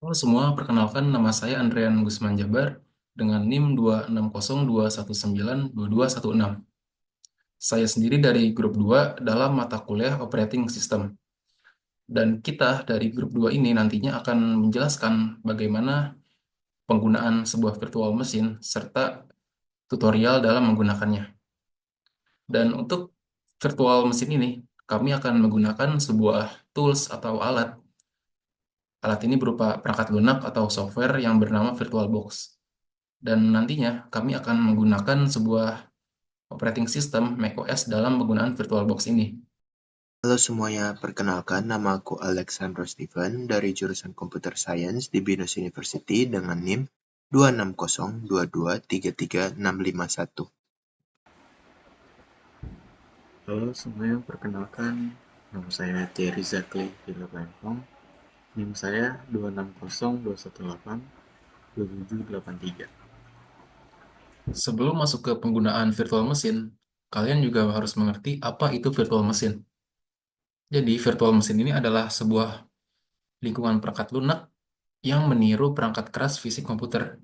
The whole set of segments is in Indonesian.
Halo semua, perkenalkan nama saya Andrian Gusman Jabar dengan NIM 26021992216. Saya sendiri dari grup 2 dalam mata kuliah Operating System. Dan kita dari grup 2 ini nantinya akan menjelaskan bagaimana penggunaan sebuah virtual machine serta tutorial dalam menggunakannya. Dan untuk virtual machine ini, kami akan menggunakan sebuah tools atau alat. Alat ini berupa perangkat lunak atau software yang bernama VirtualBox. Dan nantinya kami akan menggunakan sebuah operating system macOS dalam penggunaan VirtualBox ini. Halo semuanya, perkenalkan nama aku Alexandro Steven dari jurusan Computer Science di BINUS University dengan NIM 26022336651. Halo semuanya, perkenalkan nama saya Thierry Zakli Philip Lempong. NIM saya 26021182783. Sebelum masuk ke penggunaan virtual machine, kalian juga harus mengerti apa itu virtual machine. Jadi, virtual machine ini adalah sebuah lingkungan perangkat lunak yang meniru perangkat keras fisik komputer.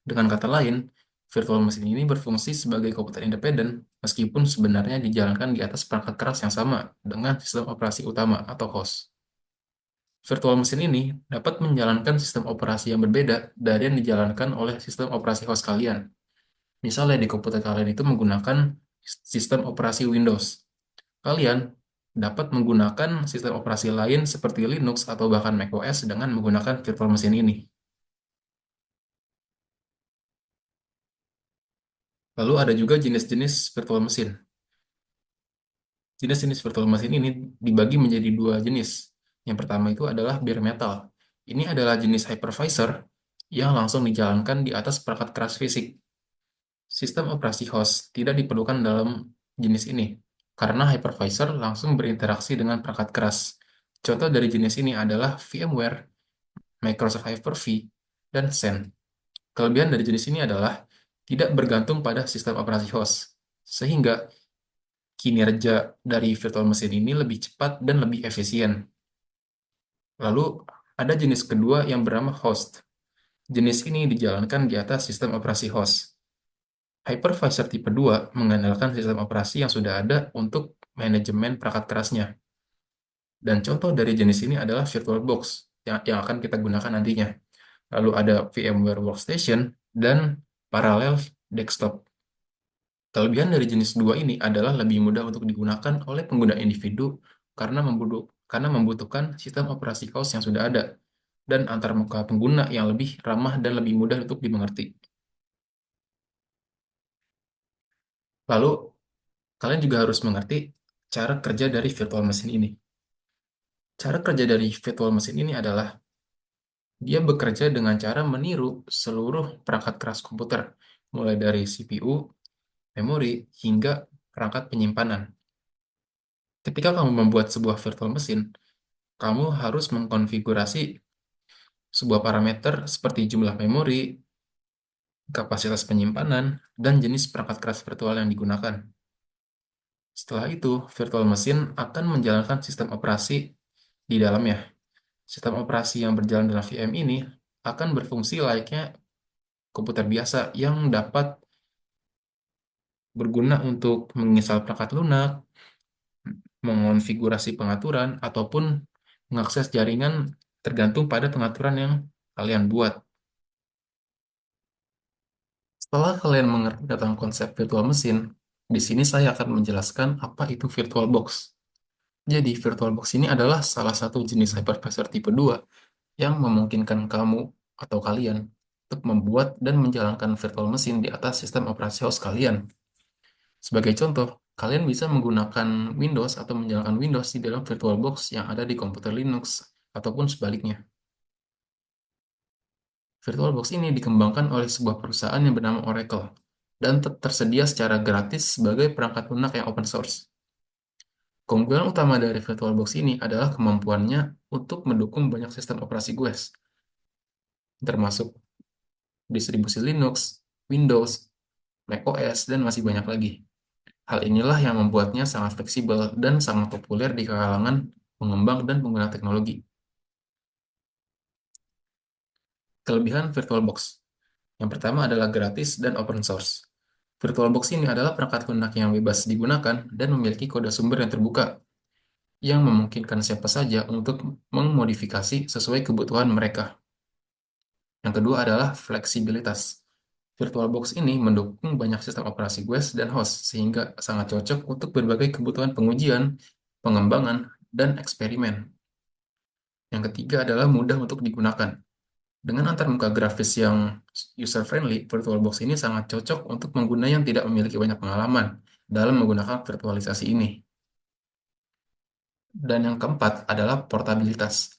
Dengan kata lain, virtual machine ini berfungsi sebagai komputer independen meskipun sebenarnya dijalankan di atas perangkat keras yang sama dengan sistem operasi utama atau host. Virtual machine ini dapat menjalankan sistem operasi yang berbeda dari yang dijalankan oleh sistem operasi host kalian. Misalnya di komputer kalian itu menggunakan sistem operasi Windows. Kalian dapat menggunakan sistem operasi lain seperti Linux atau bahkan macOS dengan menggunakan virtual machine ini. Lalu ada juga jenis-jenis virtual machine. Jenis-jenis virtual machine ini dibagi menjadi dua jenis. Yang pertama itu adalah bare metal. Ini adalah jenis hypervisor yang langsung dijalankan di atas perangkat keras fisik. Sistem operasi host tidak diperlukan dalam jenis ini, karena hypervisor langsung berinteraksi dengan perangkat keras. Contoh dari jenis ini adalah VMware, Microsoft Hyper-V, dan Xen. Kelebihan dari jenis ini adalah tidak bergantung pada sistem operasi host, sehingga kinerja dari virtual machine ini lebih cepat dan lebih efisien. Lalu, ada jenis kedua yang bernama host. Jenis ini dijalankan di atas sistem operasi host. Hypervisor tipe 2 mengandalkan sistem operasi yang sudah ada untuk manajemen perangkat kerasnya. Dan contoh dari jenis ini adalah VirtualBox yang akan kita gunakan nantinya. Lalu ada VMware Workstation dan Parallel Desktop. Kelebihan dari jenis dua ini adalah lebih mudah untuk digunakan oleh pengguna individu karena membutuhkan sistem operasi host yang sudah ada dan antarmuka pengguna yang lebih ramah dan lebih mudah untuk dimengerti. Lalu, kalian juga harus mengerti cara kerja dari virtual machine ini. Cara kerja dari virtual machine ini adalah dia bekerja dengan cara meniru seluruh perangkat keras komputer, mulai dari CPU, memori, hingga perangkat penyimpanan. Ketika kamu membuat sebuah virtual machine, kamu harus mengkonfigurasi sebuah parameter seperti jumlah memori, kapasitas penyimpanan, dan jenis perangkat keras virtual yang digunakan. Setelah itu, virtual machine akan menjalankan sistem operasi di dalamnya. Sistem operasi yang berjalan dalam VM ini akan berfungsi layaknya komputer biasa yang dapat berguna untuk menginstal perangkat lunak, mengonfigurasi pengaturan, ataupun mengakses jaringan tergantung pada pengaturan yang kalian buat. Setelah kalian mengerti tentang konsep virtual machine, di sini saya akan menjelaskan apa itu VirtualBox. Jadi, VirtualBox ini adalah salah satu jenis hypervisor tipe 2 yang memungkinkan kamu atau kalian untuk membuat dan menjalankan virtual machine di atas sistem operasi host kalian. Sebagai contoh, kalian bisa menggunakan Windows atau menjalankan Windows di dalam VirtualBox yang ada di komputer Linux, ataupun sebaliknya. VirtualBox ini dikembangkan oleh sebuah perusahaan yang bernama Oracle, dan tersedia secara gratis sebagai perangkat lunak yang open source. Keunggulan utama dari VirtualBox ini adalah kemampuannya untuk mendukung banyak sistem operasi GUIS, termasuk distribusi Linux, Windows, macOS, dan masih banyak lagi. Hal inilah yang membuatnya sangat fleksibel dan sangat populer di kalangan pengembang dan pengguna teknologi. Kelebihan VirtualBox. Yang pertama adalah gratis dan open source. VirtualBox ini adalah perangkat lunak yang bebas digunakan dan memiliki kode sumber yang terbuka, yang memungkinkan siapa saja untuk memodifikasi sesuai kebutuhan mereka. Yang kedua adalah fleksibilitas. VirtualBox ini mendukung banyak sistem operasi OS dan host, sehingga sangat cocok untuk berbagai kebutuhan pengujian, pengembangan, dan eksperimen. Yang ketiga adalah mudah untuk digunakan. Dengan antarmuka grafis yang user-friendly, VirtualBox ini sangat cocok untuk pengguna yang tidak memiliki banyak pengalaman dalam menggunakan virtualisasi ini. Dan yang keempat adalah portabilitas.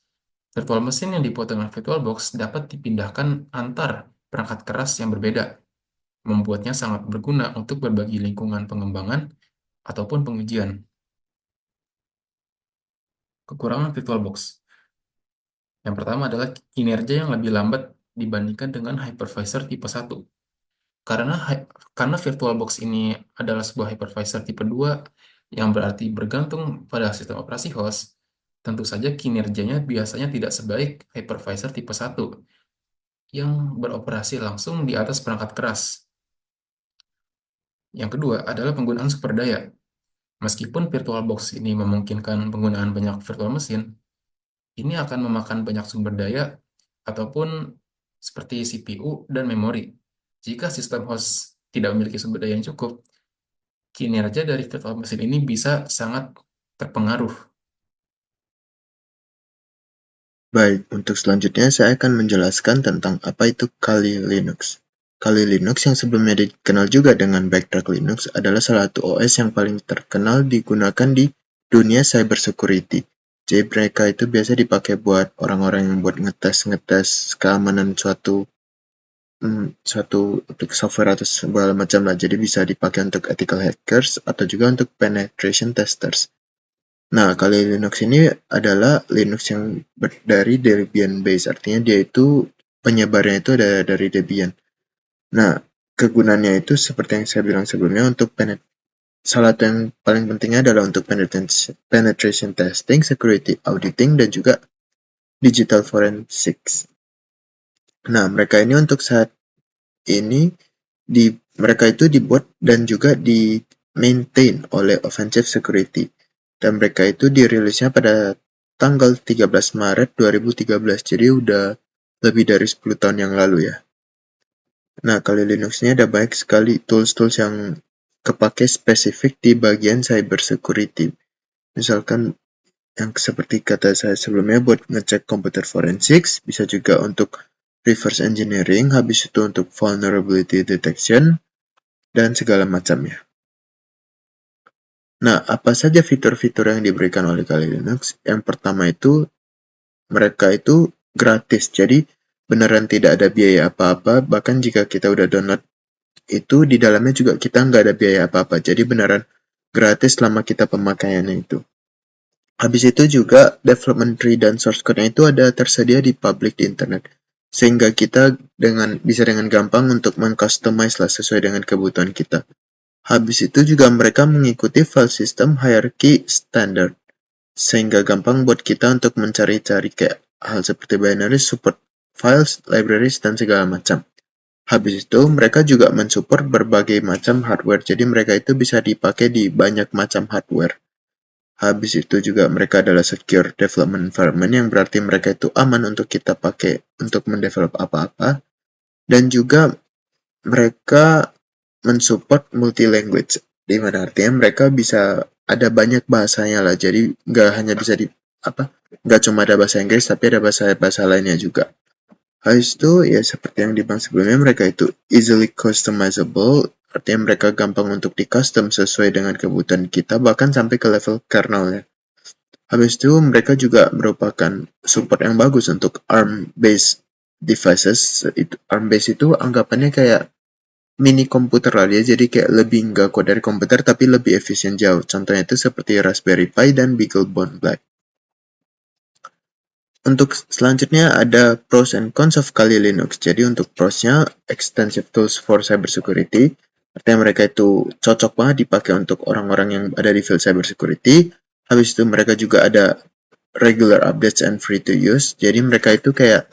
Virtual machine yang dibuat dengan VirtualBox dapat dipindahkan antar perangkat keras yang berbeda, membuatnya sangat berguna untuk berbagi lingkungan pengembangan ataupun pengujian. Kekurangan VirtualBox. Yang pertama adalah kinerja yang lebih lambat dibandingkan dengan hypervisor tipe 1. Karena VirtualBox ini adalah sebuah hypervisor tipe 2 yang berarti bergantung pada sistem operasi host, tentu saja kinerjanya biasanya tidak sebaik hypervisor tipe 1 yang beroperasi langsung di atas perangkat keras. Yang kedua adalah penggunaan sumber daya. Meskipun VirtualBox ini memungkinkan penggunaan banyak virtual machine, ini akan memakan banyak sumber daya ataupun seperti CPU dan memori. Jika sistem host tidak memiliki sumber daya yang cukup, kinerja dari virtual machine ini bisa sangat terpengaruh. Baik, untuk selanjutnya saya akan menjelaskan tentang apa itu Kali Linux. Kali Linux yang sebelumnya dikenal juga dengan Backtrack Linux adalah salah satu OS yang paling terkenal digunakan di dunia cybersecurity. Jadi mereka itu biasa dipakai buat orang-orang yang buat ngetes keamanan suatu software atau segala macam lah. Jadi bisa dipakai untuk ethical hackers atau juga untuk penetration testers. Nah, Kali Linux ini adalah Linux yang dari Debian base, artinya dia itu penyebarnya itu ada dari Debian. Nah, kegunaannya itu seperti yang saya bilang sebelumnya untuk salah satu yang paling pentingnya adalah untuk penetration testing, security auditing, dan juga digital forensics. Nah, mereka ini untuk saat ini mereka itu dibuat dan juga di maintain oleh Offensive Security. Dan mereka itu dirilisnya pada tanggal 13 Maret 2013, jadi udah lebih dari 10 tahun yang lalu ya. Nah, Kali Linux ini ada banyak sekali tools-tools yang kepake spesifik di bagian cyber security. Misalkan yang seperti kata saya sebelumnya buat ngecek komputer forensics, bisa juga untuk reverse engineering, habis itu untuk vulnerability detection, dan segala macamnya. Nah, apa saja fitur-fitur yang diberikan oleh Kali Linux? Yang pertama itu, mereka itu gratis, jadi beneran tidak ada biaya apa-apa, bahkan jika kita udah download itu di dalamnya juga kita nggak ada biaya apa-apa, jadi beneran gratis selama kita pemakaiannya itu. Habis itu juga development tree dan source code-nya itu ada tersedia di public di internet, sehingga kita bisa dengan gampang untuk mengcustomize lah sesuai dengan kebutuhan kita. Habis itu juga mereka mengikuti file system hierarchy standard, sehingga gampang buat kita untuk mencari-cari kayak hal seperti binary, support files, libraries, dan segala macam. Habis itu mereka juga mensupport berbagai macam hardware, jadi mereka itu bisa dipakai di banyak macam hardware. Habis itu juga mereka adalah secure development environment, yang berarti mereka itu aman untuk kita pakai untuk mendevelop apa-apa. Dan juga mereka mensupport multi-language, di mana artinya mereka bisa ada banyak bahasanya lah, jadi nggak hanya bisa nggak cuma ada bahasa Inggris, tapi ada bahasa lainnya juga. Habis itu ya seperti yang dibahas sebelumnya, mereka itu easily customizable, artinya mereka gampang untuk di custom sesuai dengan kebutuhan kita, bahkan sampai ke level kernelnya. Habis itu mereka juga merupakan support yang bagus untuk ARM-based devices. ARM-based itu anggapannya kayak mini komputer lah dia, jadi kayak lebih nggak kuat dari komputer tapi lebih efisien jauh. Contohnya itu seperti Raspberry Pi dan BeagleBone Black. Untuk selanjutnya ada pros and cons of Kali Linux. Jadi untuk prosnya, extensive tools for cybersecurity. Artinya mereka itu cocok banget dipakai untuk orang-orang yang ada di field cybersecurity. Habis itu mereka juga ada regular updates and free to use. Jadi mereka itu kayak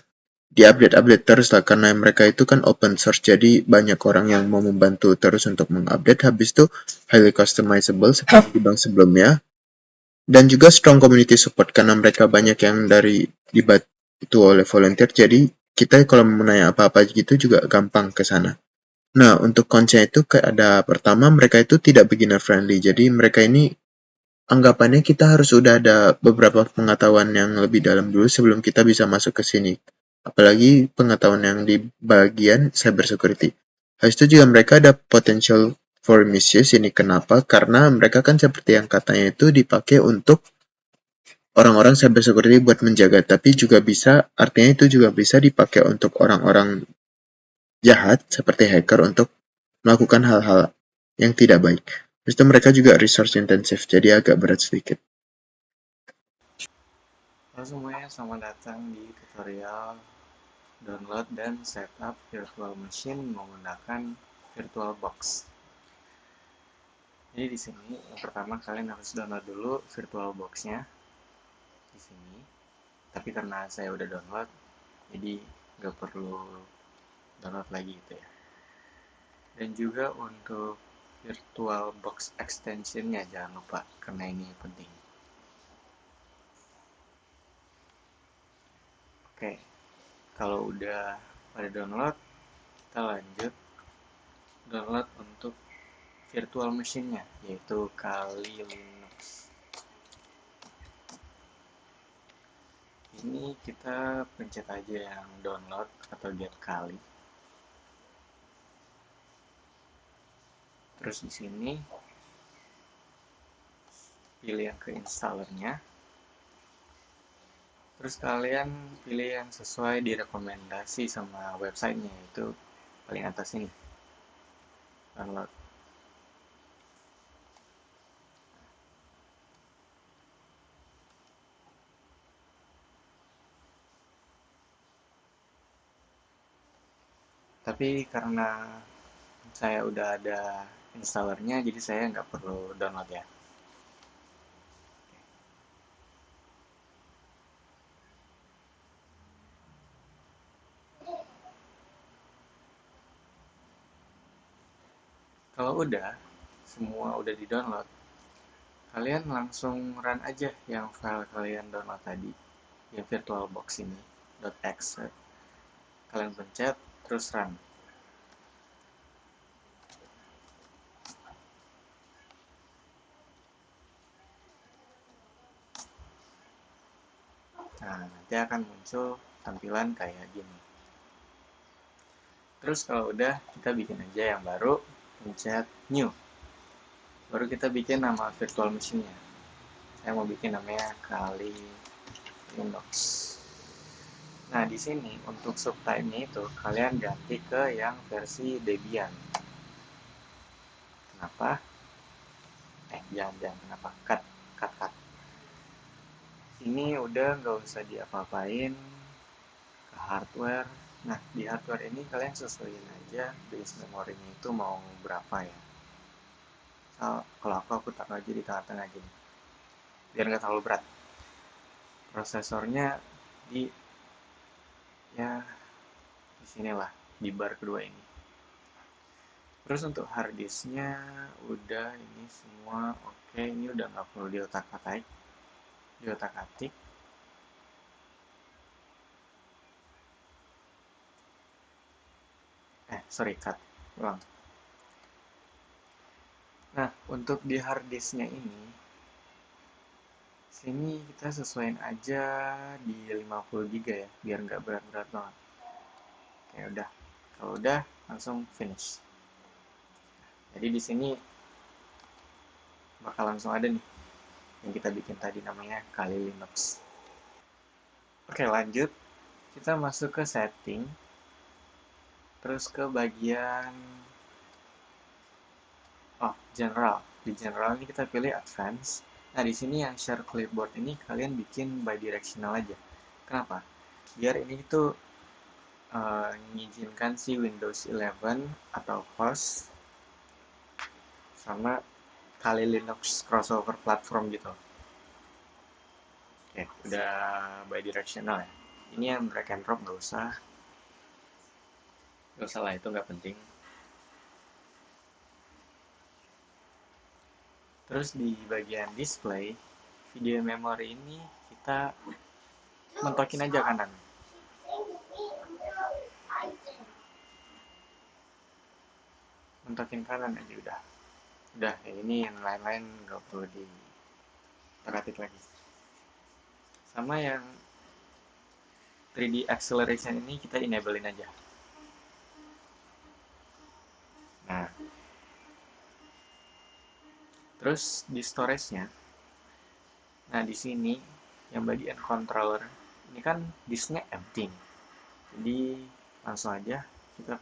diupdate-update terus lah, karena mereka itu kan open source, jadi banyak orang yang mau membantu terus untuk mengupdate. Habis itu highly customizable seperti di bank sebelumnya, dan juga strong community support karena mereka banyak yang dari dibantu oleh volunteer, jadi kita kalau mau nanya apa-apa gitu juga gampang ke sana. Nah, untuk konsen itu kayak ada pertama, mereka itu tidak beginner friendly, jadi mereka ini anggapannya kita harus udah ada beberapa pengetahuan yang lebih dalam dulu sebelum kita bisa masuk ke sini. Apalagi pengetahuan yang di bagian cyber security. Habis itu juga mereka ada potential for misuse. Ini kenapa? Karena mereka kan seperti yang katanya itu dipakai untuk orang-orang cyber security buat menjaga, tapi juga bisa, artinya itu juga bisa dipakai untuk orang-orang jahat seperti hacker untuk melakukan hal-hal yang tidak baik. Habis itu mereka juga resource intensive, jadi agak berat sedikit. Halo semuanya, selamat datang di tutorial download dan setup virtual machine menggunakan VirtualBox. Jadi di sini yang pertama kalian harus download dulu VirtualBox-nya di sini. Tapi karena saya udah download, jadi nggak perlu download lagi gitu ya. Dan juga untuk VirtualBox extension-nya jangan lupa, karena ini penting. Oke, kalau udah pada download, kita lanjut download untuk virtual machine-nya, yaitu Kali Linux. Ini kita pencet aja yang download atau get Kali. Terus di sini pilih yang ke installernya. Terus kalian pilih yang sesuai direkomendasi sama websitenya, yaitu paling atas ini, download. Tapi karena saya udah ada installernya, jadi saya nggak perlu download ya. Kalau udah, semua udah di-download, kalian langsung run aja yang file kalian download tadi, yang VirtualBox ini, .exe. Kalian pencet, terus run. Nah, nanti akan muncul tampilan kayak gini. Terus kalau udah, kita bikin aja yang baru, pencet new. Baru kita bikin nama virtual machine-nya. Saya mau bikin namanya Kali Linux. Nah, di sini untuk subtype-nya itu kalian ganti ke yang versi Debian. Kenapa? Jangan kenapa? Cut. Ini udah nggak usah diapa-apain ke hardware. Nah, di hardware ini kalian sesuaiin aja base memorinya itu mau berapa ya. Kalau aku taruh aja di tengah-tengah gini, biar nggak terlalu berat. Prosesornya di ya di sinilah, di bar kedua ini. Terus untuk harddisknya udah ini semua oke, ini udah nggak perlu diotak-atik. Cut ulang. Nah, untuk di harddisknya ini, sini kita sesuaiin aja di 50 GB ya, biar nggak berat-berat banget. Oke, udah. Kalau udah, langsung finish. Jadi di sini bakal langsung ada nih yang kita bikin tadi, namanya Kali Linux. Oke, lanjut. Kita masuk ke setting. Terus ke bagian general. Di general ini kita pilih advance. Nah, di sini yang share clipboard ini kalian bikin bidirectional aja. Kenapa? Biar ini tuh mengizinkan si Windows 11 atau host sama Kali Linux crossover platform gitu. Oke, udah bidirectional ya. Ini yang drag and drop nggak usah lah, itu nggak penting. Terus di bagian display, video memory ini kita mentokin aja kanan. Mentokin kanan aja udah. Udah, ini yang lain-lain nggak perlu ditekan lagi. Sama yang 3D acceleration ini kita enablein aja. Nah, terus di storage-nya, nah di sini yang bagian controller ini kan disknya empty. Jadi langsung aja kita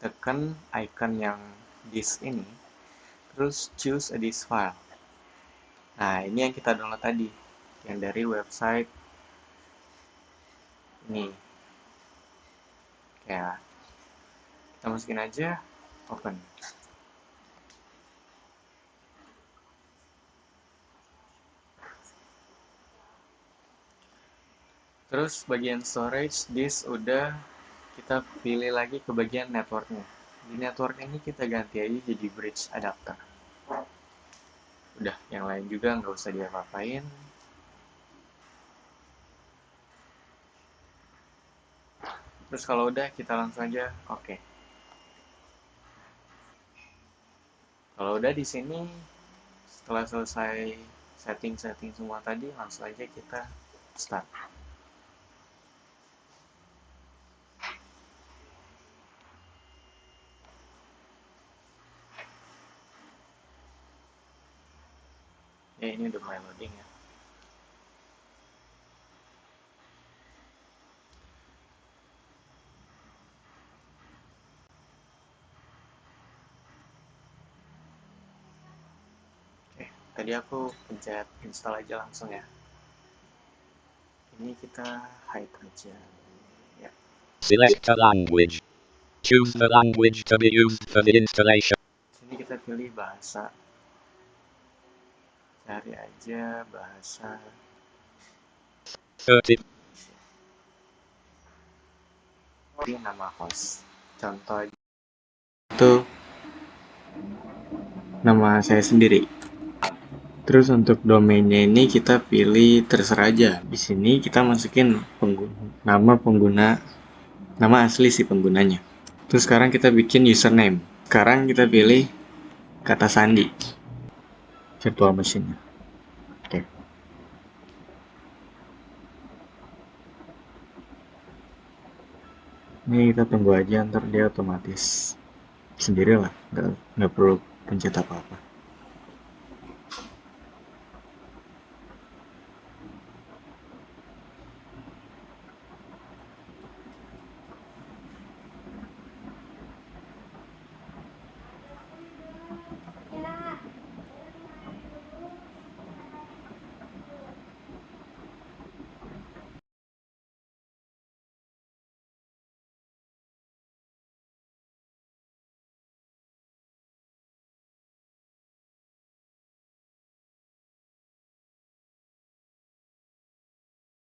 tekan icon yang disk ini, terus choose a disk file. Nah, ini yang kita download tadi, yang dari website ini. Kayak kita masukin aja, open. Terus bagian storage disk udah, kita pilih lagi ke bagian networknya. Di network ini kita ganti aja jadi bridge adapter. Udah, yang lain juga nggak usah diapa-apain. Terus kalau udah, kita langsung aja oke. Kalau udah di sini, setelah selesai setting-setting semua tadi, langsung aja kita start. Ya, ini udah mulai loading ya. Oke, tadi aku pencet install aja langsung ya. Ini kita hide aja. Ya. Select a language. Choose the language to be used for the installation. Sini kita pilih bahasa. Cari aja bahasa 30. ini nama host. Contoh itu nama saya sendiri. Terus untuk domainnya ini kita pilih terserah aja. Di sini kita masukin nama pengguna, nama asli si penggunanya. Terus sekarang kita bikin username. Sekarang kita pilih kata sandi virtual machine-nya. Oke. Ini kita tunggu aja, ntar dia otomatis sendirilah, nggak perlu pencet apa-apa.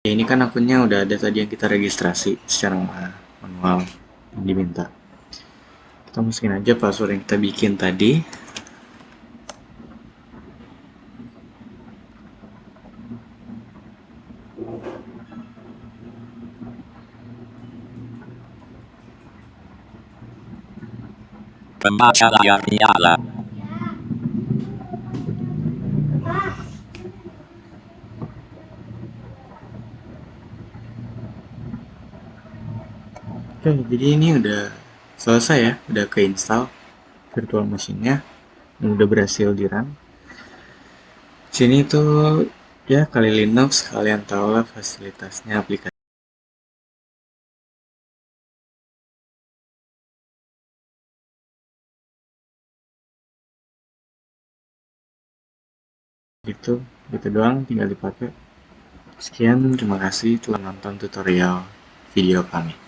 Ini kan akunnya udah ada tadi yang kita registrasi secara manual yang diminta. Kita masukin aja password yang kita bikin tadi. Membaca layar nyala. Oke, jadi ini udah selesai ya, udah keinstall virtual machine-nya dan udah berhasil di-run. Sini tuh ya kali Linux, kalian tahu lah fasilitasnya aplikasi gitu doang, tinggal dipakai. Sekian, terima kasih telah nonton tutorial video kami.